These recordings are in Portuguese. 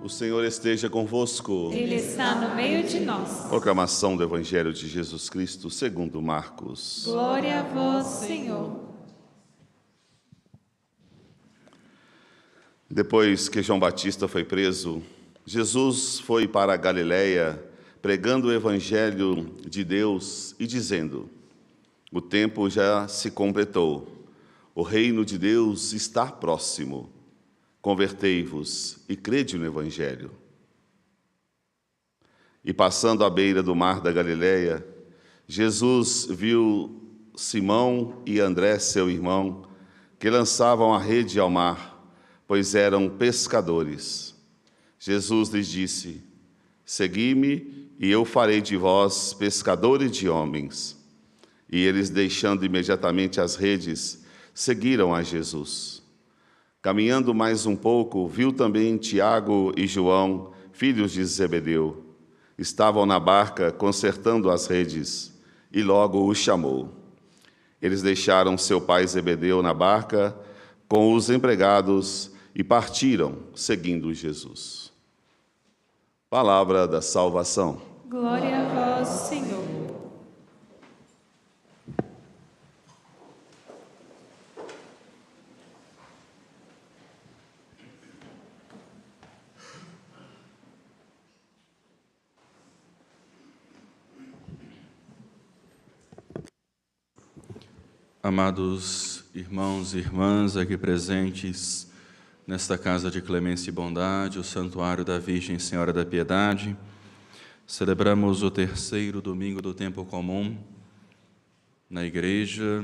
O Senhor esteja convosco. Ele está no meio de nós. Proclamação do Evangelho de Jesus Cristo segundo Marcos. Glória a vós, Senhor. Depois que João Batista foi preso, Jesus foi para a Galiléia, pregando o Evangelho de Deus e dizendo: o tempo já se completou, o reino de Deus está próximo. Convertei-vos e crede no Evangelho. E passando à beira do mar da Galiléia, Jesus viu Simão e André, seu irmão, que lançavam a rede ao mar, pois eram pescadores. Jesus lhes disse: segui-me e eu farei de vós pescadores de homens. E eles, deixando imediatamente as redes, seguiram a Jesus. Caminhando mais um pouco, viu também Tiago e João, filhos de Zebedeu. Estavam na barca consertando as redes, e logo os chamou. Eles deixaram seu pai Zebedeu na barca com os empregados e partiram, seguindo Jesus. Palavra da salvação. Glória a vós, Senhor. Amados irmãos e irmãs aqui presentes nesta casa de clemência e bondade, o Santuário da Virgem Senhora da Piedade, celebramos o terceiro domingo do tempo comum na Igreja,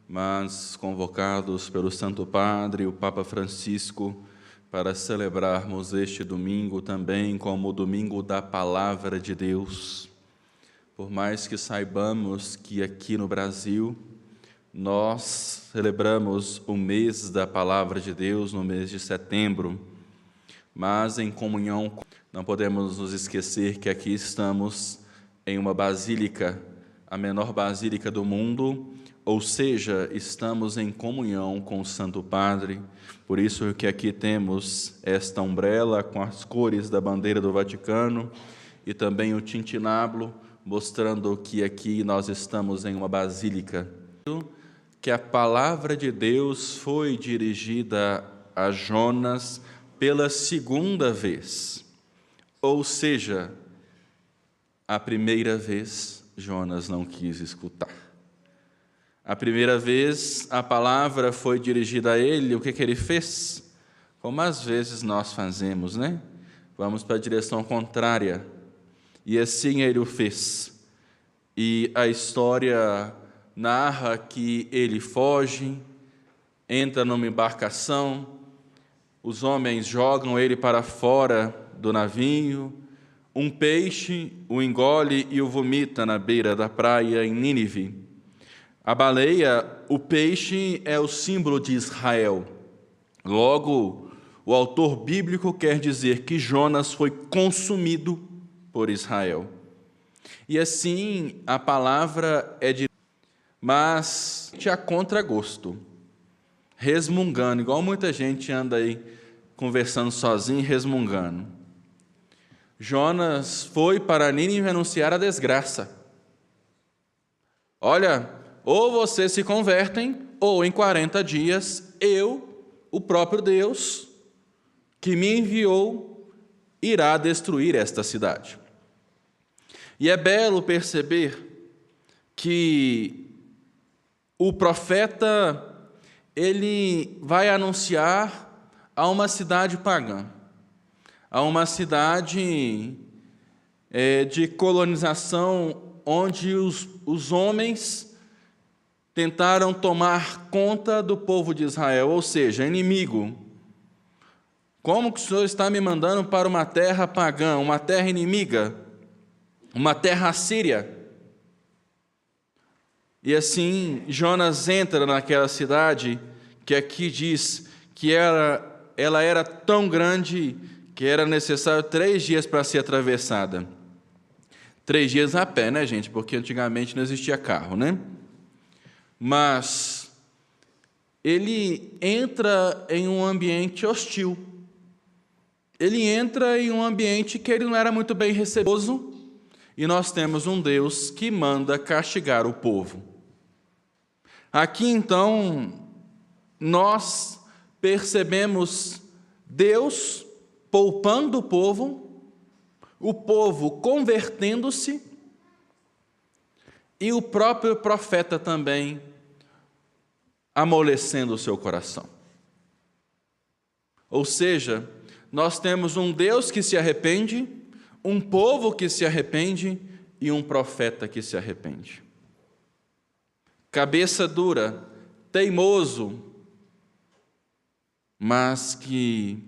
mas convocados pelo Santo Padre, o Papa Francisco, para celebrarmos este domingo também como o domingo da Palavra de Deus. Por mais que saibamos que aqui no Brasil nós celebramos o mês da Palavra de Deus no mês de setembro, mas em comunhão, não podemos nos esquecer que aqui estamos em uma basílica, a menor basílica do mundo, ou seja, estamos em comunhão com o Santo Padre. Por isso que aqui temos esta umbrella com as cores da bandeira do Vaticano e também o tintinábulo, mostrando que aqui nós estamos em uma basílica. Que a palavra de Deus foi dirigida a Jonas pela segunda vez. Ou seja, a primeira vez Jonas não quis escutar. A primeira vez a palavra foi dirigida a ele, o que ele fez? Como às vezes nós fazemos, né? Vamos para a direção contrária. E assim ele o fez. E a história narra que ele foge, entra numa embarcação, os homens jogam ele para fora do navio, um peixe o engole e o vomita na beira da praia em Nínive. A baleia, o peixe, é o símbolo de Israel. Logo, o autor bíblico quer dizer que Jonas foi consumido por Israel. E assim, a palavra é de mas a contragosto, resmungando, igual muita gente anda aí conversando sozinho, resmungando. Jonas foi para Nínive anunciar a desgraça. Olha, ou vocês se convertem, ou em 40 dias, eu, o próprio Deus, que me enviou, irá destruir esta cidade. E é belo perceber que o profeta, ele vai anunciar a uma cidade pagã, a uma cidade de colonização, onde os homens tentaram tomar conta do povo de Israel, ou seja, inimigo. Como que o Senhor está me mandando para uma terra pagã, uma terra inimiga, uma terra assíria? E assim, Jonas entra naquela cidade, que aqui diz que ela era tão grande que era necessário 3 dias para ser atravessada. 3 dias a pé, né, gente? Porque antigamente não existia carro, né? Mas ele entra em um ambiente hostil. ele entra em um ambiente que ele não era muito bem recebido, e nós temos um Deus que manda castigar o povo. Aqui, então, nós percebemos Deus poupando o povo convertendo-se, e o próprio profeta também amolecendo o seu coração. Ou seja, nós temos um Deus que se arrepende, um povo que se arrepende e um profeta que se arrepende. Cabeça dura, teimoso, mas que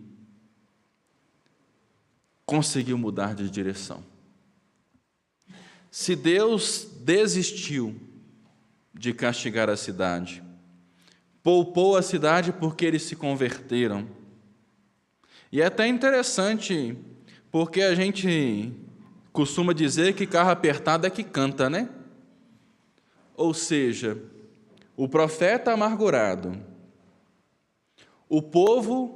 conseguiu mudar de direção. Se Deus desistiu de castigar a cidade, poupou a cidade porque eles se converteram. E é até interessante, porque a gente costuma dizer que carro apertado é que canta, né? Ou seja, o profeta amargurado, o povo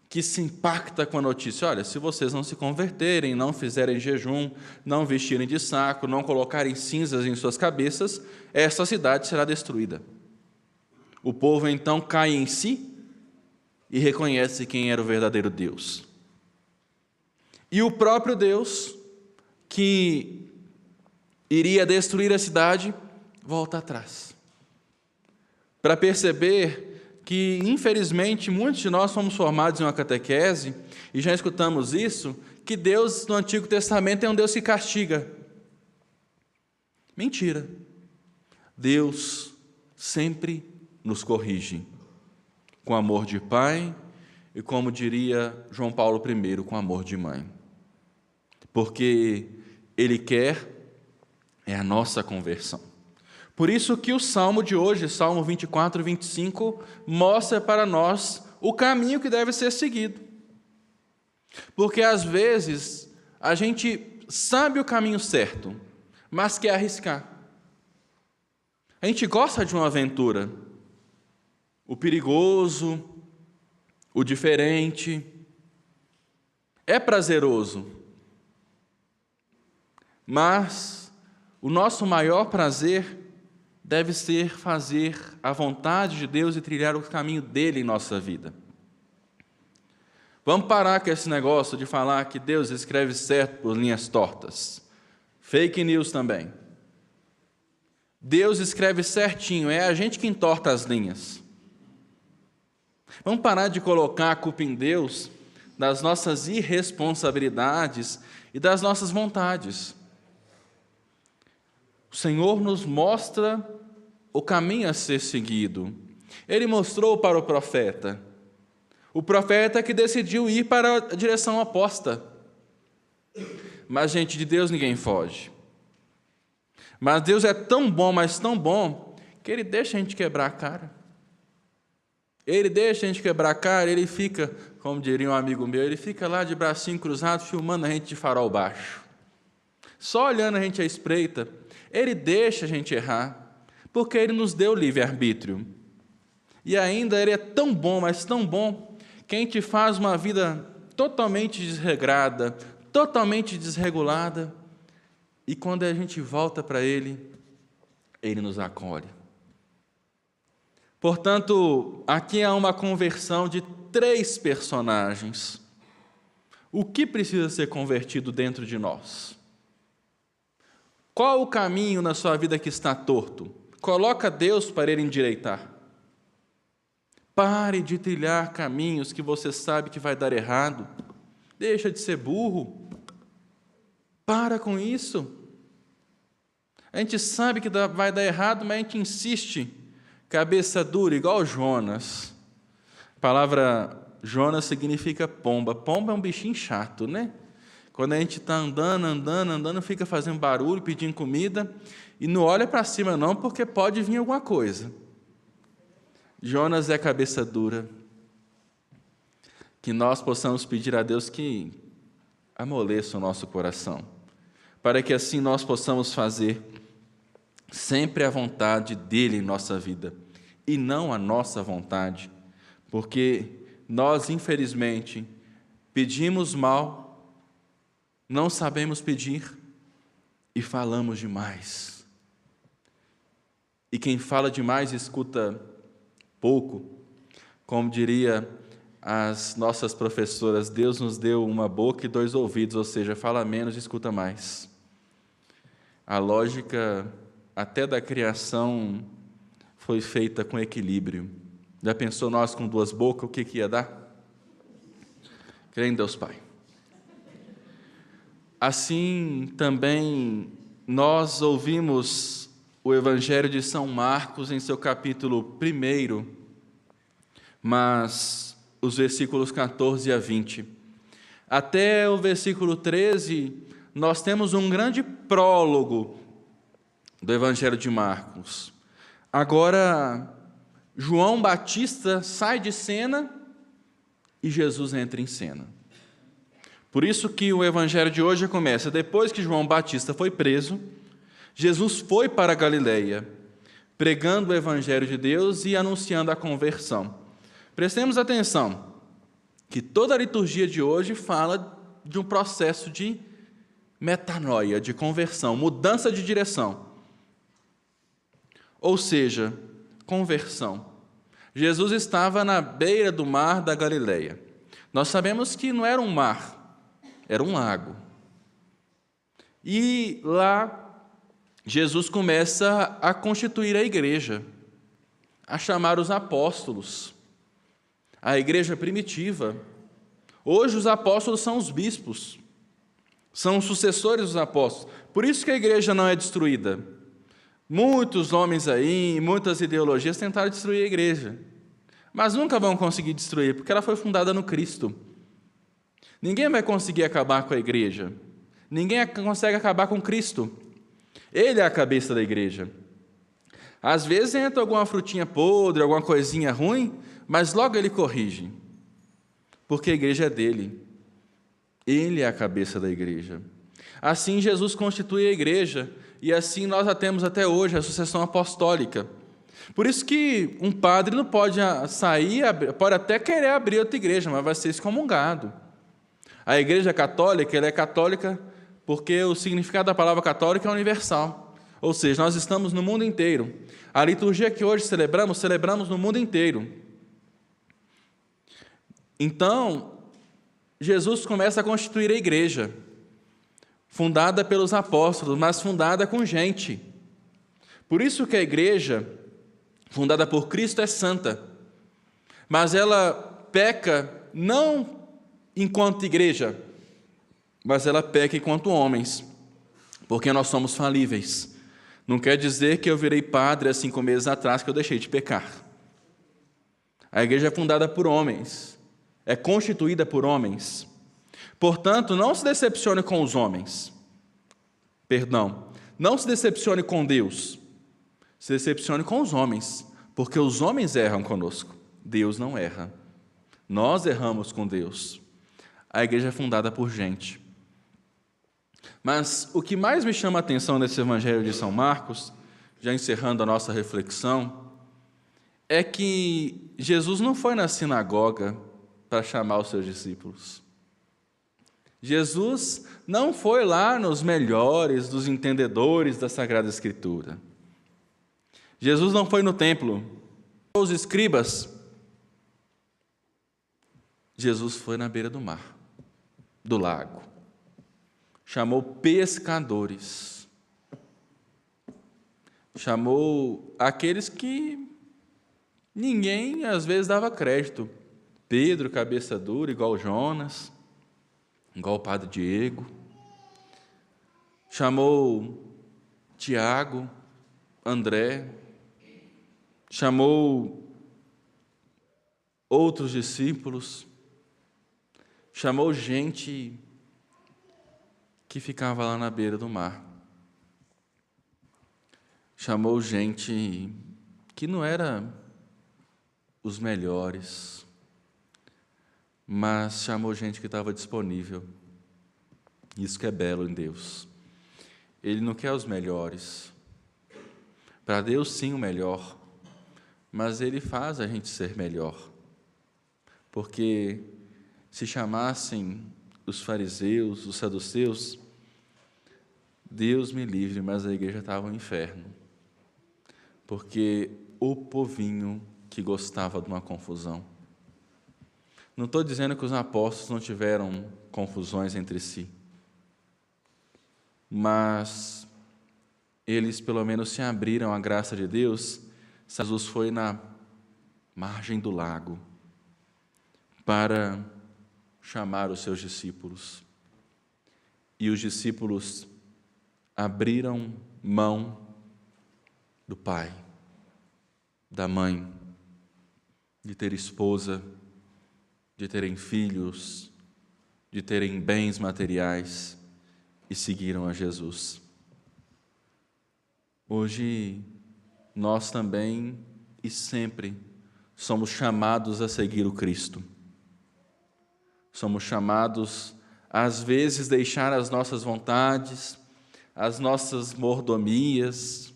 que se impacta com a notícia: olha, se vocês não se converterem, não fizerem jejum, não vestirem de saco, não colocarem cinzas em suas cabeças, essa cidade será destruída. O povo então cai em si e reconhece quem era o verdadeiro Deus. E o próprio Deus, que iria destruir a cidade, volta atrás, para perceber que, infelizmente, muitos de nós fomos formados em uma catequese, e já escutamos isso, que Deus no Antigo Testamento é um Deus que castiga. Mentira. Deus sempre nos corrige, com amor de pai e, como diria João Paulo I, com amor de mãe. Porque Ele quer a nossa conversão. Por isso que o Salmo de hoje, Salmo 24 e 25, mostra para nós o caminho que deve ser seguido. Porque às vezes a gente sabe o caminho certo, mas quer arriscar. A gente gosta de uma aventura, o perigoso, o diferente, é prazeroso, mas o nosso maior prazer deve ser fazer a vontade de Deus e trilhar o caminho dele em nossa vida. Vamos parar com esse negócio de falar que Deus escreve certo por linhas tortas. Fake news também. Deus escreve certinho, é a gente que entorta as linhas. Vamos parar de colocar a culpa em Deus das nossas irresponsabilidades e das nossas vontades. O Senhor nos mostra o caminho a ser seguido. Ele mostrou para o profeta que decidiu ir para a direção oposta. Mas, gente, de Deus ninguém foge. Mas Deus é tão bom, mas tão bom, que Ele deixa a gente quebrar a cara. Ele deixa a gente quebrar a cara, Ele fica, como diria um amigo meu, Ele fica lá de bracinho cruzado, filmando a gente de farol baixo. Só olhando a gente à espreita. Ele deixa a gente errar, porque Ele nos deu livre-arbítrio. E ainda Ele é tão bom, mas tão bom, que a gente faz uma vida totalmente desregrada, totalmente desregulada, e quando a gente volta para Ele, Ele nos acolhe. Portanto, aqui há uma conversão de 3 personagens. O que precisa ser convertido dentro de nós? Qual o caminho na sua vida que está torto? Coloca Deus para Ele endireitar. Pare de trilhar caminhos que você sabe que vai dar errado. Deixa de ser burro. Para com isso. A gente sabe que vai dar errado, mas a gente insiste. Cabeça dura, igual Jonas. A palavra Jonas significa pomba. Pomba é um bichinho chato, né? Quando a gente está andando, fica fazendo barulho, pedindo comida, e não olha para cima não, porque pode vir alguma coisa. Jonas é cabeça dura. Que nós possamos pedir a Deus que amoleça o nosso coração, para que assim nós possamos fazer sempre a vontade dEle em nossa vida, e não a nossa vontade, porque nós, infelizmente, pedimos mal, não sabemos pedir e falamos demais. E quem fala demais escuta pouco. Como diria as nossas professoras, Deus nos deu uma boca e 2 ouvidos, ou seja, fala menos e escuta mais. A lógica até da criação foi feita com equilíbrio. Já pensou nós com 2 bocas, o que ia dar? Crê em Deus Pai. Assim também nós ouvimos o Evangelho de São Marcos em seu capítulo 1, mas os versículos 14 a 20. Até o versículo 13, nós temos um grande prólogo do Evangelho de Marcos. Agora, João Batista sai de cena e Jesus entra em cena. Por isso que o Evangelho de hoje começa: depois que João Batista foi preso, Jesus foi para a Galileia, pregando o Evangelho de Deus e anunciando a conversão. Prestemos atenção, que toda a liturgia de hoje fala de um processo de metanoia, de conversão, mudança de direção. Ou seja, conversão. Jesus estava na beira do mar da Galileia. Nós sabemos que não era um mar, era um lago. E lá, Jesus começa a constituir a igreja, a chamar os apóstolos, a igreja primitiva. Hoje os apóstolos são os bispos, são os sucessores dos apóstolos. Por isso que a igreja não é destruída. Muitos homens aí, muitas ideologias tentaram destruir a igreja, mas nunca vão conseguir destruir, porque ela foi fundada no Cristo. Ninguém vai conseguir acabar com a igreja. Ninguém consegue acabar com Cristo. Ele é a cabeça da igreja. Às vezes entra alguma frutinha podre, alguma coisinha ruim, mas logo ele corrige, porque a igreja é dele. Ele é a cabeça da igreja. Assim Jesus constitui a igreja, e assim nós a temos até hoje, a sucessão apostólica. Por isso que um padre não pode sair, pode até querer abrir outra igreja, mas vai ser excomungado. A igreja católica, ela é católica porque o significado da palavra católica é universal. Ou seja, nós estamos no mundo inteiro. A liturgia que hoje celebramos no mundo inteiro. Então, Jesus começa a constituir a igreja, fundada pelos apóstolos, mas fundada com gente. Por isso que a igreja, fundada por Cristo, é santa. Mas ela peca não enquanto igreja, mas ela peca enquanto homens, porque nós somos falíveis. Não quer dizer que eu virei padre há 5 meses atrás que eu deixei de pecar. A igreja é fundada por homens, é constituída por homens. Portanto, não se decepcione com os homens. Não se decepcione com Deus. Se decepcione com os homens, porque os homens erram conosco. Deus não erra. Nós erramos com Deus. A igreja é fundada por gente. Mas o que mais me chama a atenção nesse Evangelho de São Marcos, já encerrando a nossa reflexão, é que Jesus não foi na sinagoga para chamar os seus discípulos. Jesus não foi lá nos melhores dos entendedores da Sagrada Escritura. Jesus não foi no templo. Os escribas. Jesus foi na beira do mar, do lago. Chamou pescadores. Chamou aqueles que ninguém às vezes dava crédito. Pedro, cabeça dura, igual Jonas, igual o padre Diego. Chamou Tiago, André. Chamou outros discípulos. Chamou gente que ficava lá na beira do mar. Chamou gente que não era os melhores, mas chamou gente que estava disponível. Isso que é belo em Deus. Ele não quer os melhores. Para Deus, sim, o melhor, mas Ele faz a gente ser melhor, porque se chamassem os fariseus, os saduceus, Deus me livre, mas a igreja estava no inferno. Porque o povinho que gostava de uma confusão. Não estou dizendo que os apóstolos não tiveram confusões entre si, mas eles pelo menos se abriram à graça de Deus. Jesus foi na margem do lago para chamar os seus discípulos. E os discípulos abriram mão do pai, da mãe, de ter esposa, de terem filhos, de terem bens materiais e seguiram a Jesus. Hoje, nós também e sempre somos chamados a seguir o Cristo. Somos chamados, às vezes, deixar as nossas vontades, as nossas mordomias,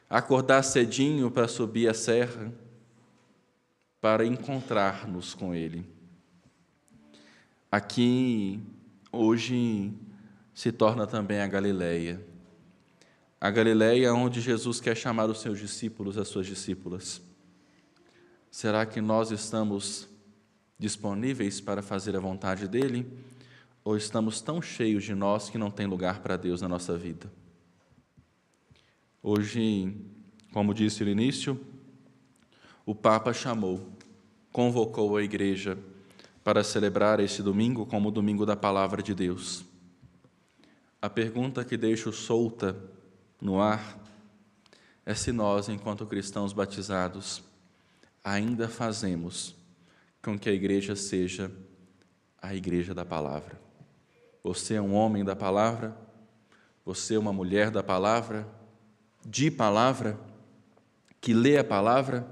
acordar cedinho para subir a serra, para encontrar-nos com Ele. Aqui, hoje, se torna também a Galileia. A Galileia onde Jesus quer chamar os seus discípulos, as suas discípulas. Será que nós estamos disponíveis para fazer a vontade dEle? Ou estamos tão cheios de nós que não tem lugar para Deus na nossa vida? Hoje, como disse no início, o Papa convocou a igreja para celebrar esse domingo como o domingo da Palavra de Deus. A pergunta que deixo solta no ar é se nós, enquanto cristãos batizados, ainda fazemos com que a igreja seja a igreja da palavra. Você é um homem da palavra? Você é uma mulher da palavra? De palavra? Que lê a palavra?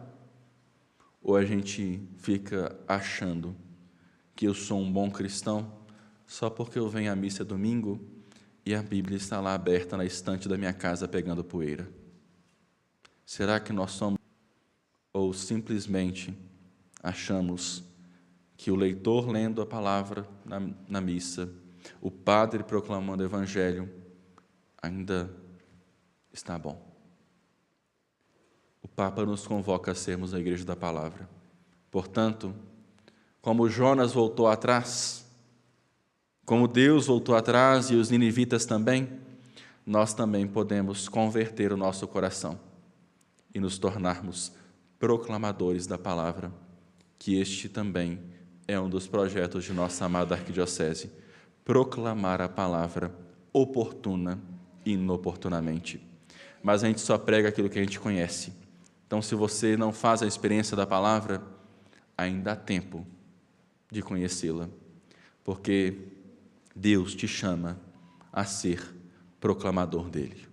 Ou a gente fica achando que eu sou um bom cristão só porque eu venho à missa domingo e a Bíblia está lá aberta na estante da minha casa pegando poeira? Será que nós somos? Ou simplesmente achamos que o leitor lendo a palavra na missa, o padre proclamando o evangelho, ainda está bom? O Papa nos convoca a sermos a igreja da palavra. Portanto, como Jonas voltou atrás, como Deus voltou atrás e os ninivitas também, nós também podemos converter o nosso coração e nos tornarmos proclamadores da palavra, que este também é um dos projetos de nossa amada arquidiocese, proclamar a palavra oportuna e inoportunamente. Mas a gente só prega aquilo que a gente conhece. Então, se você não faz a experiência da palavra, ainda há tempo de conhecê-la, porque Deus te chama a ser proclamador dele.